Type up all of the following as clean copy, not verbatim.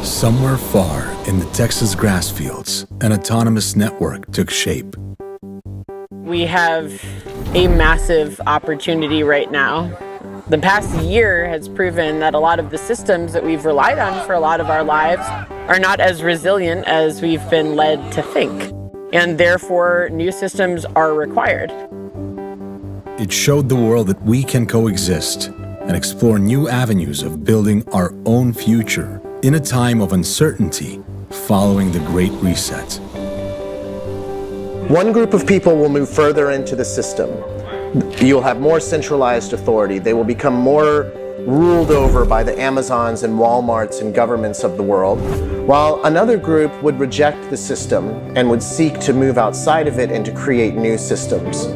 Somewhere far in the Texas grass fields, an autonomous network took shape. We have a massive opportunity right now. The past year has proven that a lot of the systems that we've relied on for a lot of our lives are not as resilient as we've been led to think, and therefore new systems are required. It showed the world that we can coexist and explore new avenues of building our own future in a time of uncertainty following the Great Reset. One group of people will move further into the system. You'll have more centralized authority. They will become more ruled over by the Amazons and Walmarts and governments of the world, while another group would reject the system and would seek to move outside of it and to create new systems.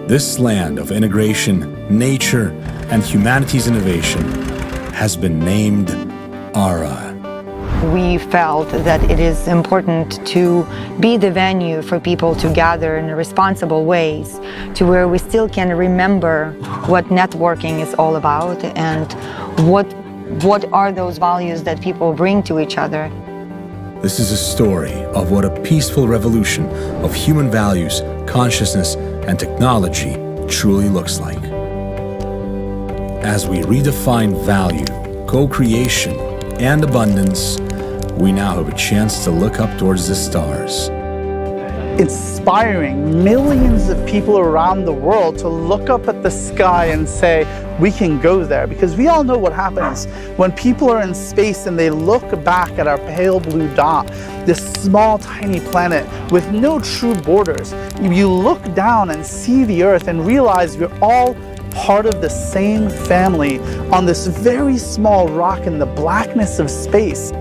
This land of integration, nature, and humanity's innovation has been named Arra. We felt that it is important to be the venue for people to gather in responsible ways, to where we still can remember what networking is all about and what are those values that people bring to each other. This is a story of what a peaceful revolution of human values, consciousness, and technology truly looks like. As we redefine value, co-creation, and abundance, we now have a chance to look up towards the stars. Inspiring millions of people around the world to look up at the sky and say, we can go there. Because we all know what happens when people are in space and they look back at our pale blue dot, this small, tiny planet with no true borders. You look down and see the Earth and realize we're all part of the same family on this very small rock in the blackness of space.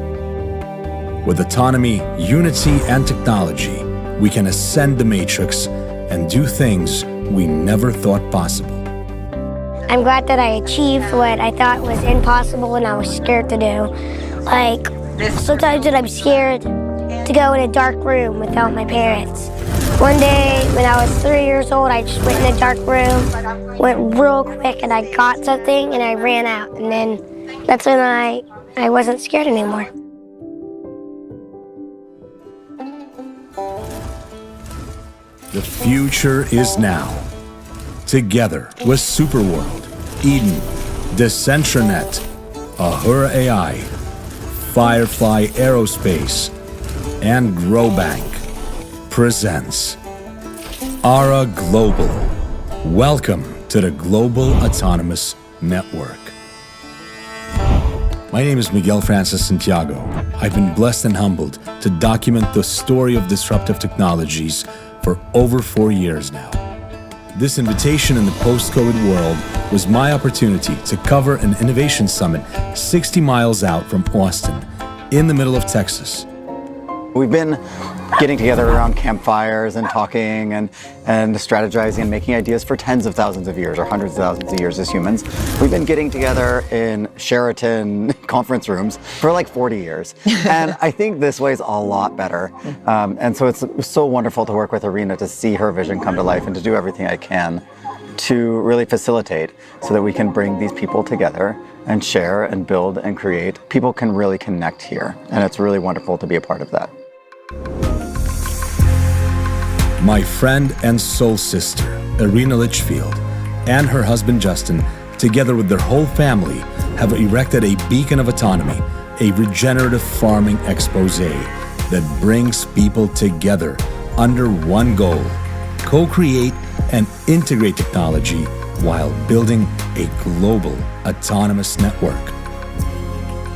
With autonomy, unity, and technology, we can ascend the matrix and do things we never thought possible. I'm glad that I achieved what I thought was impossible and I was scared to do. Like, sometimes when I'm scared to go in a dark room without my parents. One day when I was 3 years old, I just went in a dark room, went real quick, and I got something and I ran out. And then that's when I wasn't scared anymore. The future is now. Together with Superworld, Eden, Decentranet, Ahura AI, Firefly Aerospace, and Growbank presents Arra Global. Welcome to the Global Autonomous Network. My name is Miguel Francis Santiago. I've been blessed and humbled to document the story of disruptive technologies for over 4 years now. This invitation in the post-COVID world was my opportunity to cover an innovation summit 60 miles out from Austin, in the middle of Texas. We've been getting together around campfires and talking and strategizing and making ideas for tens of thousands of years or hundreds of thousands of years as humans. We've been getting together in Sheraton conference rooms for like 40 years. And I think this way is a lot better. And so it's so wonderful to work with Arena to see her vision come to life and to do everything I can to really facilitate so that we can bring these people together and share and build and create. People can really connect here. And it's really wonderful to be a part of that. My friend and soul sister, Irina Litchfield, and her husband Justin, together with their whole family, have erected a beacon of autonomy, a regenerative farming expose that brings people together under one goal: co-create and integrate technology while building a global autonomous network.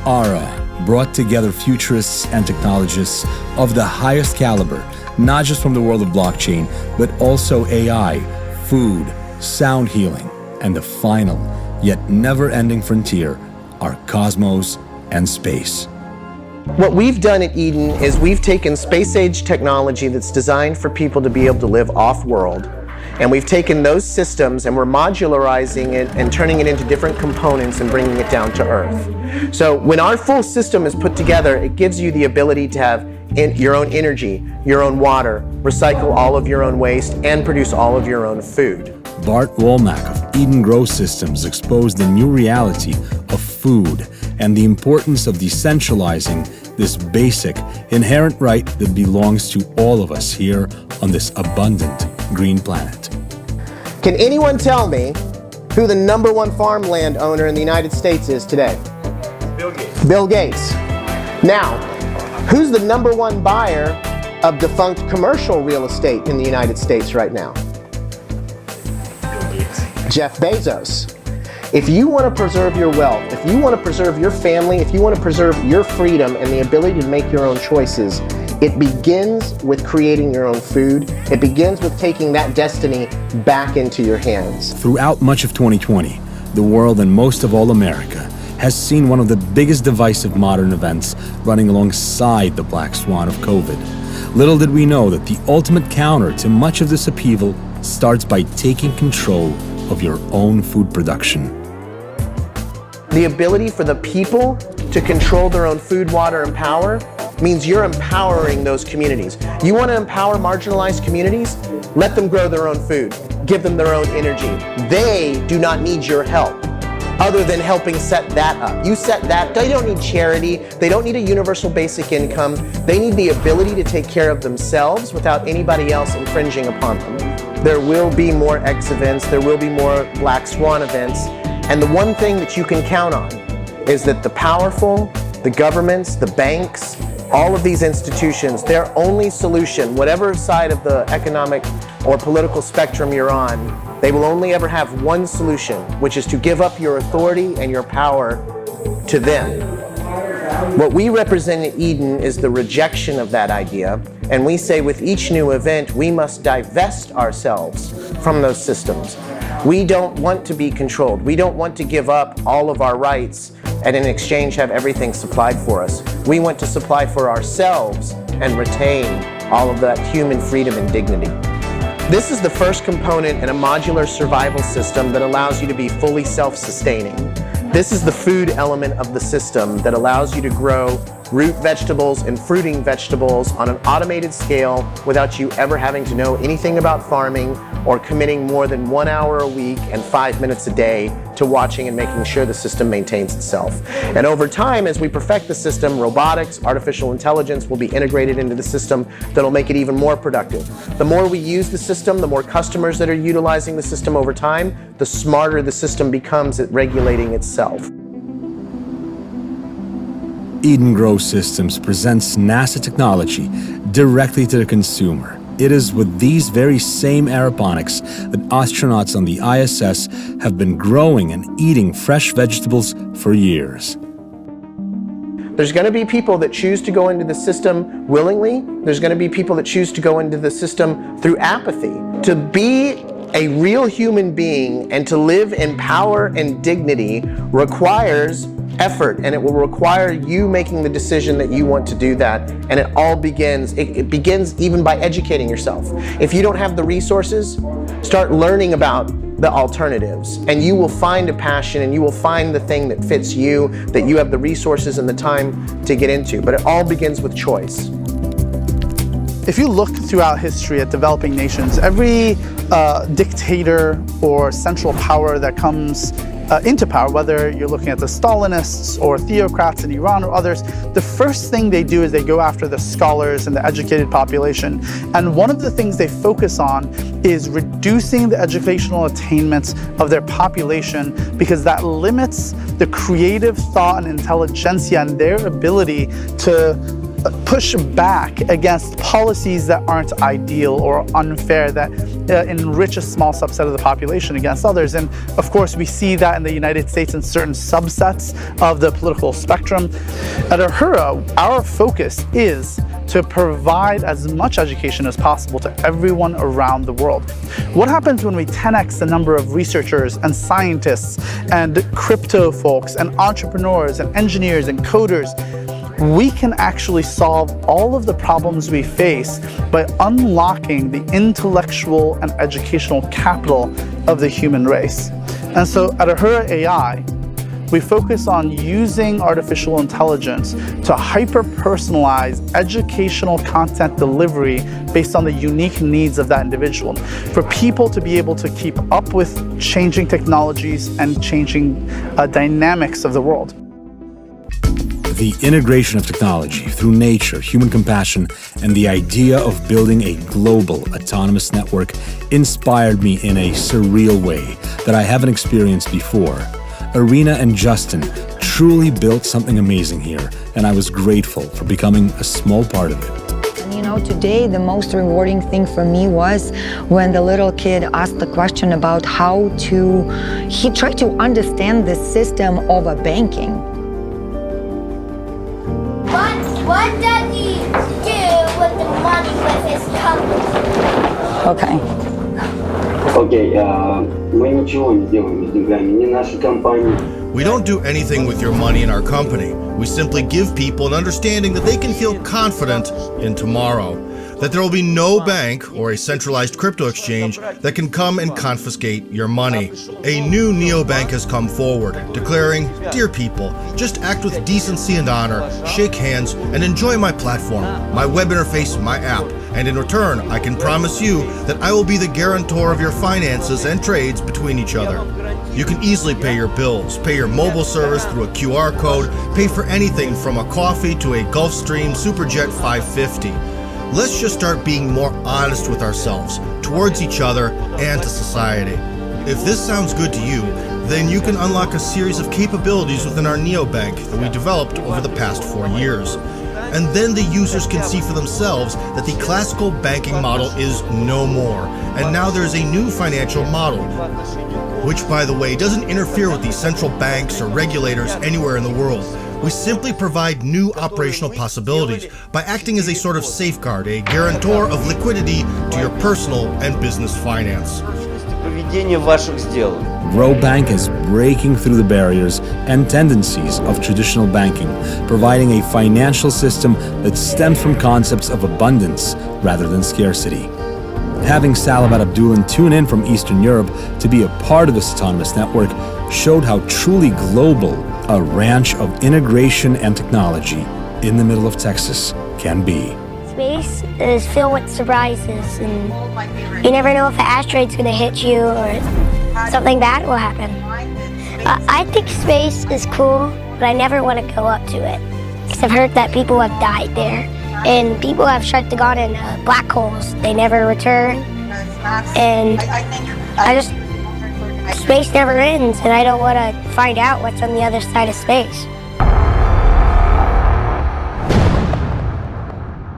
Arra brought together futurists and technologists of the highest caliber, not just from the world of blockchain, but also AI, food, sound healing, and the final, yet never-ending frontier, our cosmos and space. What we've done at Eden is we've taken space-age technology that's designed for people to be able to live off-world, and we've taken those systems and we're modularizing it and turning it into different components and bringing it down to Earth. So when our full system is put together, it gives you the ability to have your own energy, your own water, recycle all of your own waste, and produce all of your own food. Bart Womack of Eden Grow Systems exposed the new reality of food and the importance of decentralizing this basic, inherent right that belongs to all of us here on this abundant green planet. Can anyone tell me who the #1 farmland owner in the United States is today? Bill Gates. Bill Gates. Now, who's the #1 buyer of defunct commercial real estate in the United States right now? Bill Gates. Jeff Bezos. If you want to preserve your wealth, if you want to preserve your family, if you want to preserve your freedom and the ability to make your own choices, it begins with creating your own food. It begins with taking that destiny back into your hands. Throughout much of 2020, the world and most of all America has seen one of the biggest divisive modern events running alongside the black swan of COVID. Little did we know that the ultimate counter to much of this upheaval starts by taking control of your own food production. The ability for the people to control their own food, water, and power means you're empowering those communities. You want to empower marginalized communities? Let them grow their own food. Give them their own energy. They do not need your help other than helping set that up. You set that. They don't need charity. They don't need a universal basic income. They need the ability to take care of themselves without anybody else infringing upon them. There will be more X events. There will be more black swan events. And the one thing that you can count on is that the powerful, the governments, the banks, all of these institutions, their only solution, whatever side of the economic or political spectrum you're on, they will only ever have one solution, which is to give up your authority and your power to them. What we represent in Eden is the rejection of that idea, and we say with each new event, we must divest ourselves from those systems. We don't want to be controlled. We don't want to give up all of our rights and in exchange have everything supplied for us. We want to supply for ourselves and retain all of that human freedom and dignity. This is the first component in a modular survival system that allows you to be fully self-sustaining. This is the food element of the system that allows you to grow root vegetables and fruiting vegetables on an automated scale without you ever having to know anything about farming or committing more than 1 hour a week and 5 minutes a day to watching and making sure the system maintains itself. And over time, as we perfect the system, robotics, artificial intelligence will be integrated into the system that'll make it even more productive. The more we use the system, the more customers that are utilizing the system over time, the smarter the system becomes at regulating itself. Eden Grow Systems presents NASA technology directly to the consumer. It is with these very same aeroponics that astronauts on the ISS have been growing and eating fresh vegetables for years. There's going to be people that choose to go into the system willingly. There's going to be people that choose to go into the system through apathy. To be a real human being and to live in power and dignity requires effort, and it will require you making the decision that you want to do that. And it all begins, it begins even by educating yourself. If you don't have the resources, start learning about the alternatives, and you will find a passion and you will find the thing that fits you, that you have the resources and the time to get into. But it all begins with choice. If you look throughout history at developing nations, every dictator or central power that comes into power, whether you're looking at the Stalinists or theocrats in Iran or others, the first thing they do is they go after the scholars and the educated population. And one of the things they focus on is reducing the educational attainments of their population, because that limits the creative thought and intelligentsia and their ability to push back against policies that aren't ideal or unfair, that enrich a small subset of the population against others. And of course, we see that in the United States in certain subsets of the political spectrum. At Arra, our focus is to provide as much education as possible to everyone around the world. What happens when we 10x the number of researchers and scientists and crypto folks and entrepreneurs and engineers and coders? We can actually solve all of the problems we face by unlocking the intellectual and educational capital of the human race. And so at Arra AI, we focus on using artificial intelligence to hyper-personalize educational content delivery based on the unique needs of that individual, for people to be able to keep up with changing technologies and changing dynamics of the world. The integration of technology through nature, human compassion, and the idea of building a global autonomous network inspired me in a surreal way that I haven't experienced before. Irina and Justin truly built something amazing here, and I was grateful for becoming a small part of it. And you know, today the most rewarding thing for me was when the little kid asked the question about he tried to understand the system of a banking. What does he do with the money with his company? Okay. Окей, мы ничего не делаем с деньгами, не наша компания. We don't do anything with your money in our company. We simply give people an understanding that they can feel confident in tomorrow, that there will be no bank or a centralized crypto exchange that can come and confiscate your money. A new neobank has come forward, declaring, "Dear people, just act with decency and honor, shake hands, and enjoy my platform, my web interface, my app, and in return, I can promise you that I will be the guarantor of your finances and trades between each other. You can easily pay your bills, pay your mobile service through a QR code, pay for anything from a coffee to a Gulfstream Superjet 550. Let's just start being more honest with ourselves, towards each other, and to society." If this sounds good to you, then you can unlock a series of capabilities within our neobank that we developed over the past 4 years. And then the users can see for themselves that the classical banking model is no more, and now there's a new financial model, which, by the way, doesn't interfere with the central banks or regulators anywhere in the world. We simply provide new operational possibilities by acting as a sort of safeguard, a guarantor of liquidity to your personal and business finance. GrowBank is breaking through the barriers and tendencies of traditional banking, providing a financial system that stems from concepts of abundance rather than scarcity. Having Salavat Abdulin tune in from Eastern Europe to be a part of this autonomous network showed how truly global a ranch of integration and technology in the middle of Texas can be. Space is filled with surprises, and you never know if an asteroid's going to hit you or something bad will happen. I think space is cool, but I never want to go up to it, because I've heard that people have died there, and people have tried to go in black holes. They never return, and space never ends, and I don't want to find out what's on the other side of space.